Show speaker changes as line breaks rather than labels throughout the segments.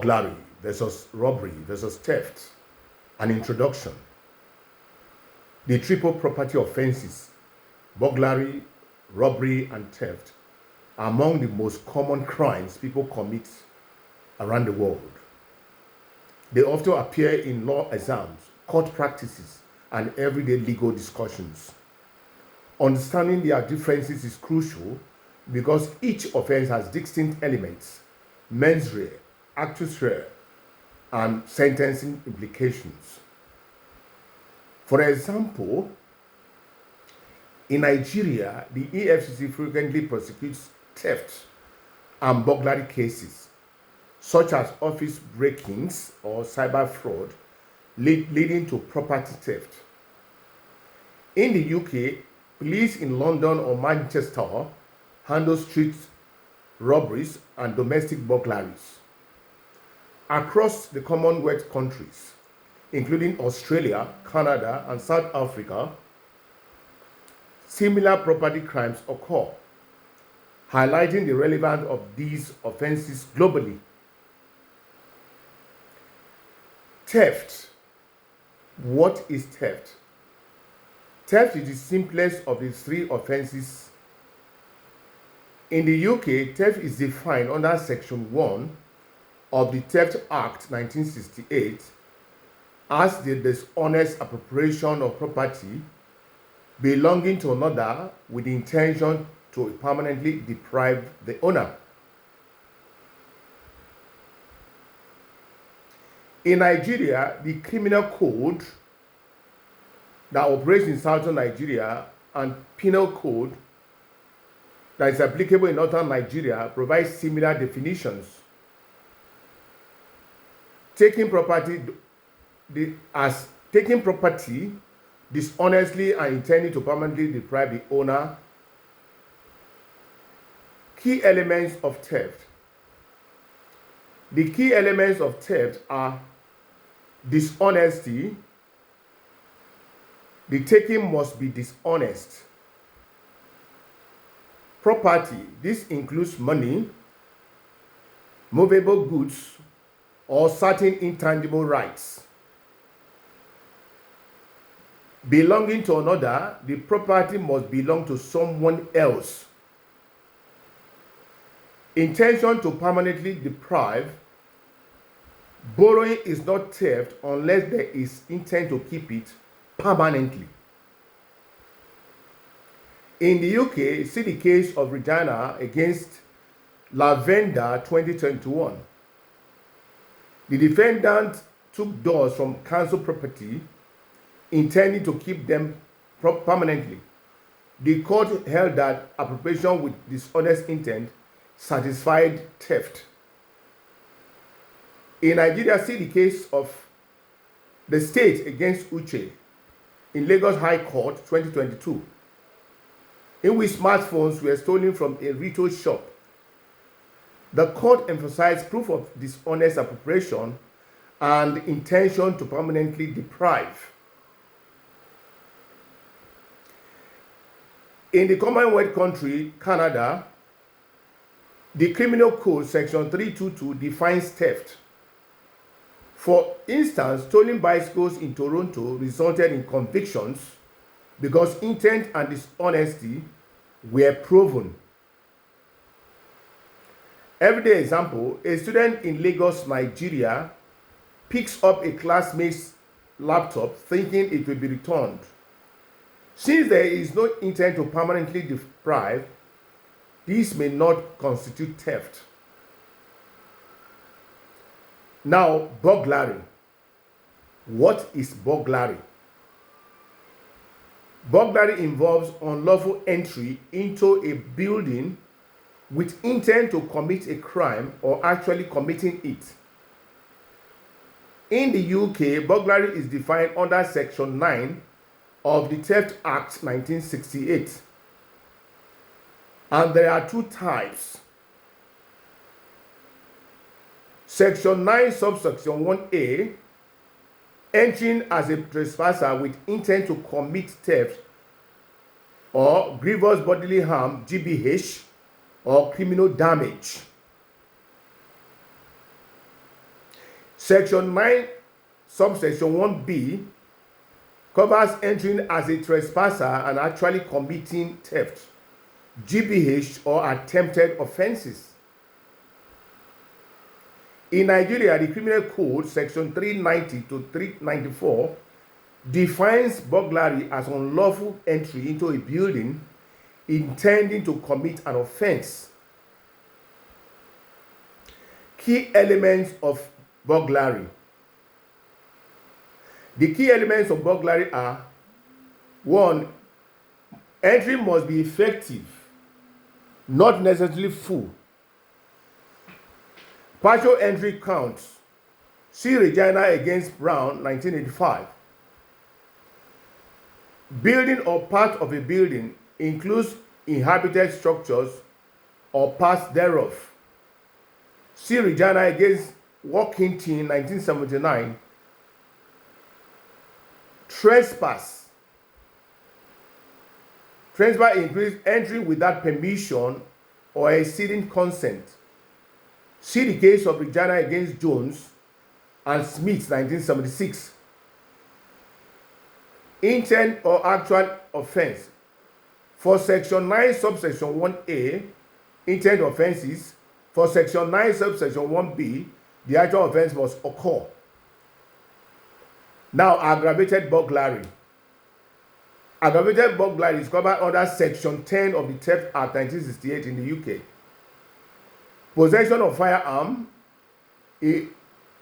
Burglary versus robbery versus theft. An introduction. The triple property offenses, burglary, robbery, and theft, are among the most common crimes people commit around the world. They often appear in law exams, court practices, and everyday legal discussions. Understanding their differences is crucial because each offense has distinct elements, mens rea, actus rea, and sentencing implications. For example, in Nigeria, the EFCC frequently prosecutes theft and burglary cases, such as office break-ins or cyber fraud, leading to property theft. In the UK, police in London or Manchester handle street robberies and domestic burglaries. Across the Commonwealth countries, including Australia, Canada, and South Africa, similar property crimes occur, highlighting the relevance of these offenses globally. Theft. What is theft? Theft is the simplest of the three offenses. In the UK, theft is defined under Section 1 of the Theft Act 1968 as the dishonest appropriation of property belonging to another with the intention to permanently deprive the owner. In Nigeria, the criminal code that operates in southern Nigeria and penal code that is applicable in northern Nigeria provides similar definitions. Taking property dishonestly and intending to permanently deprive the owner. Key elements of theft. The key elements of theft are dishonesty. The taking must be dishonest. Property. This includes money, movable goods, or certain intangible rights. Belonging to another, the property must belong to someone else. Intention to permanently deprive. Borrowing is not theft unless there is intent to keep it permanently. In the UK, see the case of Regina against Lavender 2021. The defendant took doors from council property, intending to keep them permanently. The court held that appropriation with dishonest intent satisfied theft. In Nigeria, see the case of the state against Uche in Lagos High Court 2022, in which smartphones were stolen from a retail shop. The court emphasized proof of dishonest appropriation and intention to permanently deprive. In the Commonwealth country, Canada, the Criminal Code Section 322 defines theft. For instance, stolen bicycles in Toronto resulted in convictions because intent and dishonesty were proven. Everyday example, a student in Lagos, Nigeria, picks up a classmate's laptop thinking it will be returned. Since there is no intent to permanently deprive, this may not constitute theft. Now, burglary. What is burglary? Burglary involves unlawful entry into a building with intent to commit a crime or actually committing it. In the UK, burglary is defined under Section 9 of the Theft Act 1968. And there are two types. Section 9, subsection 1A, entering as a trespasser with intent to commit theft or grievous bodily harm, GBH, or criminal damage. Section 9, subsection 1b covers entering as a trespasser and actually committing theft, GBH, or attempted offenses. In Nigeria, the Criminal Code, section 390 to 394, defines burglary as unlawful entry into a building intending to commit an offense. Key elements of burglary. The key elements of burglary are: 1. Entry must be effective, not necessarily full. Partial entry counts. See Regina against Brown, 1985. Building or part of a building includes inhabited structures or parts thereof. See Regina against Walkington, 1979. Trespass. Trespass includes entry without permission or exceeding consent. See the case of Regina against Jones and Smith, 1976. Intent or actual offense. For section 9, subsection 1a, intent offenses. For section 9, subsection 1b, the actual offense must occur. Now, aggravated burglary. Aggravated burglary is covered under section 10 of the Theft Act 1968 in the UK. Possession of firearm,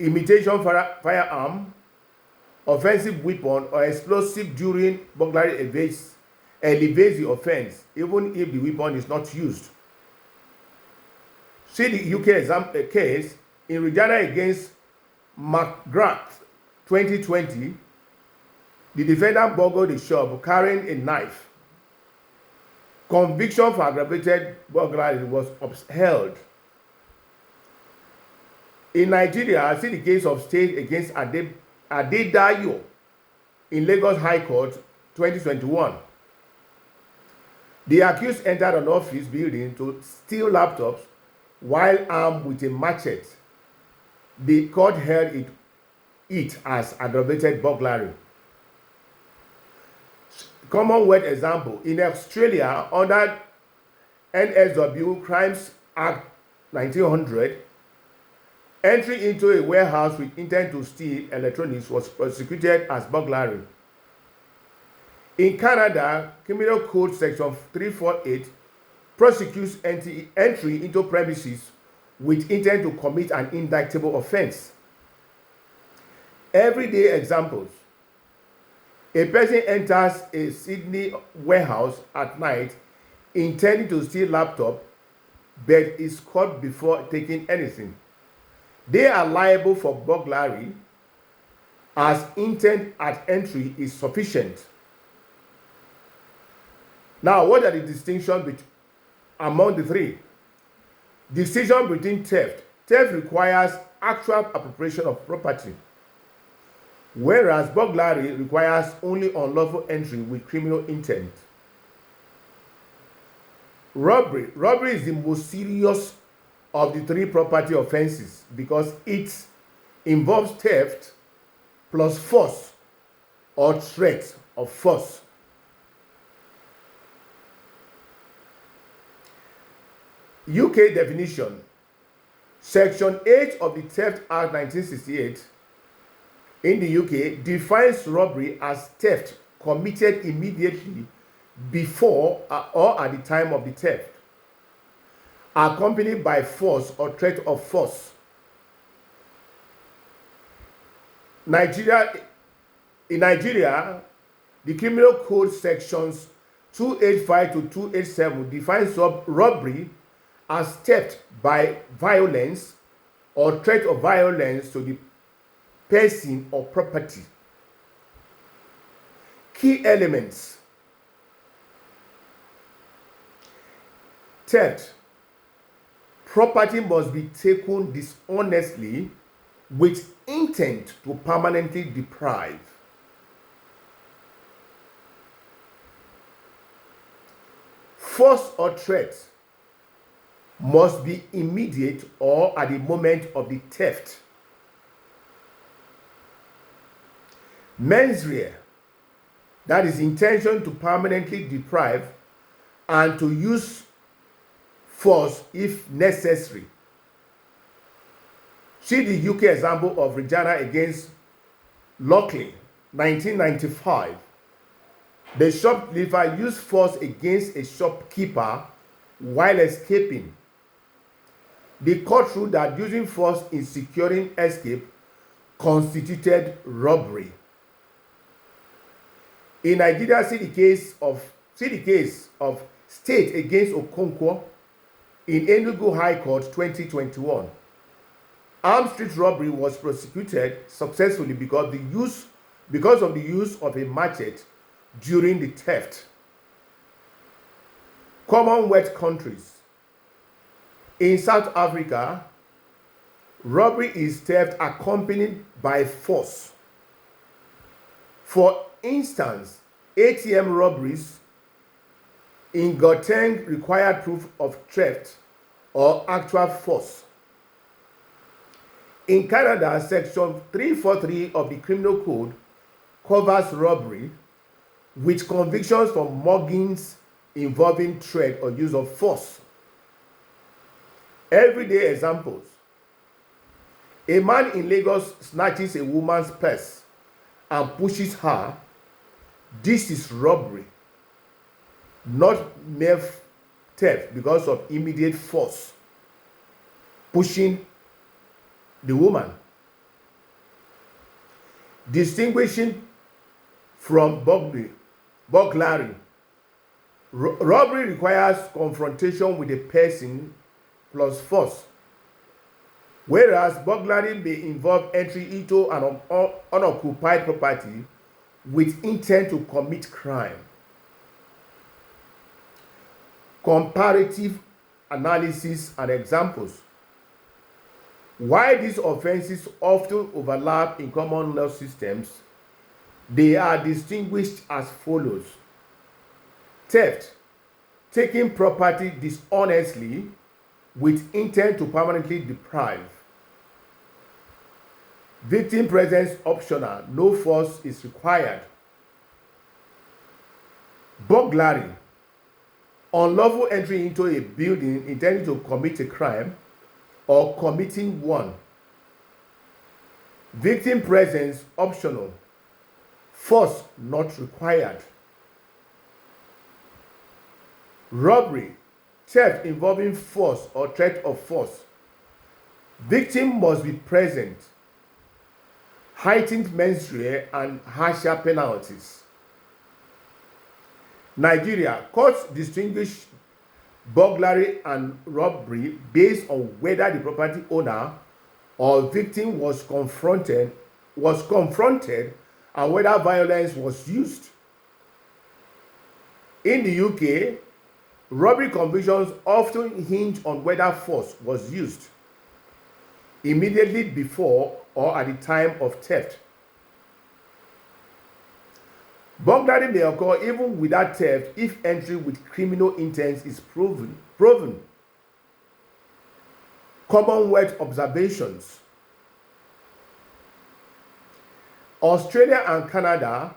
imitation firearm, offensive weapon, or explosive during burglary elevates the offense, even if the weapon is not used. See the UK example case in Regina against McGrath, 2020. The defendant burgled the shop carrying a knife. Conviction for aggravated burglary was upheld. In Nigeria, see the case of State against Adedayo in Lagos High Court, 2021. The accused entered an office building to steal laptops while armed with a machete. The court held it as aggravated burglary. Commonwealth example: in Australia, under NSW Crimes Act 1900, entry into a warehouse with intent to steal electronics was prosecuted as burglary. In Canada, Criminal Code section 348 prosecutes entry into premises with intent to commit an indictable offense. Everyday examples: a person enters a Sydney warehouse at night intending to steal laptop, but is caught before taking anything. They are liable for burglary as intent at entry is sufficient. Now, what are the distinctions among the three? Distinction between theft. Theft requires actual appropriation of property, whereas burglary requires only unlawful entry with criminal intent. Robbery. Robbery is the most serious of the three property offenses because it involves theft plus force or threat of force. UK definition. Section 8 of the Theft Act 1968 in the UK defines robbery as theft committed immediately before or at the time of the theft, accompanied by force or threat of force. In Nigeria, the Criminal Code sections 285 to 287 defines robbery as theft by violence or threat of violence to the person or property. Key elements: theft. Property must be taken dishonestly with intent to permanently deprive. Force or threat must be immediate or at the moment of the theft. Mens rea, that is intention to permanently deprive and to use force if necessary. See the UK example of Regina against Lockley, 1995. The shopkeeper used force against a shopkeeper while escaping. The court ruled that using force in securing escape constituted robbery. In Nigeria, see the case of State against Okonkwo in Enugu High Court 2021. Armed street robbery was prosecuted successfully because of the use of a machete during the theft. Commonwealth countries. In South Africa, robbery is theft accompanied by force. For instance, ATM robberies in Gauteng required proof of theft or actual force. In Canada, Section 343 of the Criminal Code covers robbery with convictions for muggings involving threat or use of force. Everyday examples. A man in Lagos snatches a woman's purse and pushes her. This is robbery, not mere theft because of immediate force. Pushing the woman. Distinguishing from burglary. Robbery requires confrontation with a person plus force, whereas burglary may involve entry into an unoccupied property with intent to commit crime. Comparative analysis and examples. Why these offenses often overlap in common law systems, they are distinguished as follows. Theft, taking property dishonestly with intent to permanently deprive. Victim presence optional, no force is required. Burglary, unlawful entry into a building intending to commit a crime or committing one. Victim presence optional, force not required. Robbery, theft involving force or threat of force. Victim must be present. Heightened mens rea and harsher penalties. Nigeria, courts distinguish burglary and robbery based on whether the property owner or victim was confronted and whether violence was used. In the UK, robbery convictions often hinge on whether force was used immediately before or at the time of theft. Burglary may occur even without theft if entry with criminal intent is proven. Commonwealth observations. Australia and Canada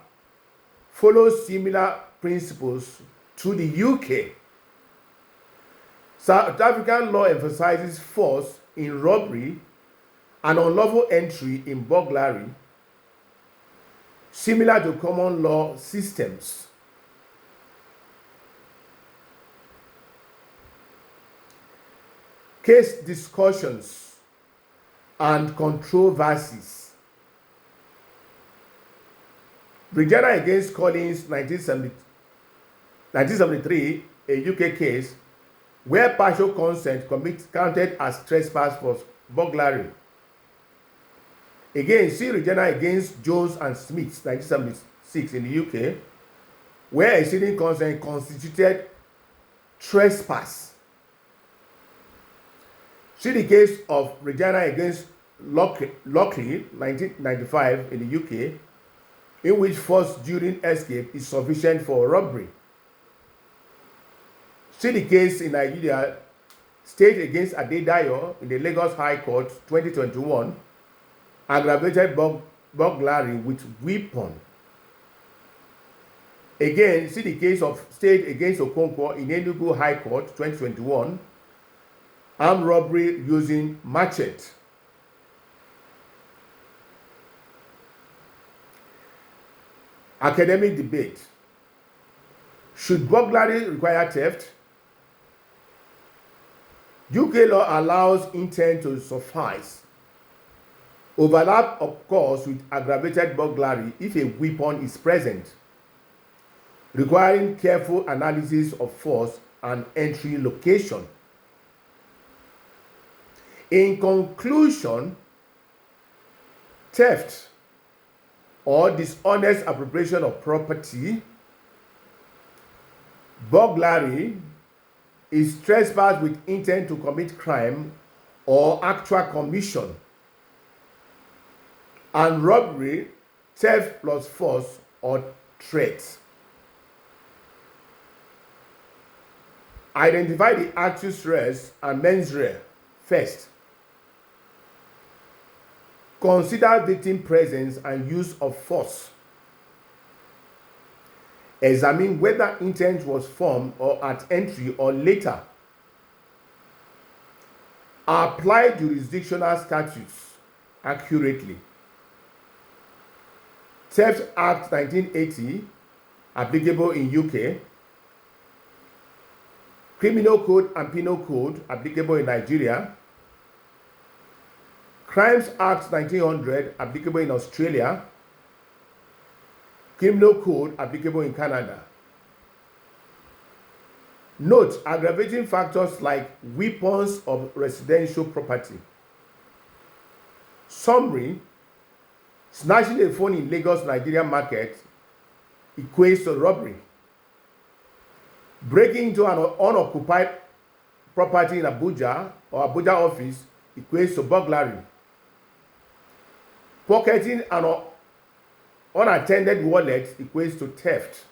follow similar principles to the UK. South African law emphasizes force in robbery and unlawful entry in burglary, similar to common law systems. Case discussions and controversies. Regina against Collins, 1973, a UK case where partial consent counted as trespass for burglary. Again, see Regina against Jones and Smith, 1976, in the UK, where exceeding consent constituted trespass. See the case of Regina against Lockley, 1995, in the UK, in which force during escape is sufficient for robbery. See the case in Nigeria, State against Adedayo in the Lagos High Court 2021, aggravated burglary with weapon. Again, see the case of State against Okonkwo in Enugu High Court 2021. Armed robbery using machete. Academic debate. Should burglary require theft? UK law allows intent to suffice. Overlap occurs with aggravated burglary if a weapon is present, requiring careful analysis of force and entry location. In conclusion, theft or dishonest appropriation of property, burglary is trespass with intent to commit crime or actual commission, and robbery, theft plus force or threat. Identify the actus reus and mens rea first. Consider victim presence and use of force. Examine whether intent was formed or at entry or later. Apply jurisdictional statutes accurately. Theft Act 1980, applicable in UK. Criminal Code and Penal Code, applicable in Nigeria. Crimes Act 1900, applicable in Australia. Criminal Code, applicable in Canada. Note aggravating factors like weapons of residential property. Summary: snatching a phone in Lagos, Nigeria market equates to robbery. Breaking into an unoccupied property in Abuja or Abuja office equates to burglary. Pocketing an unattended wallet equates to theft.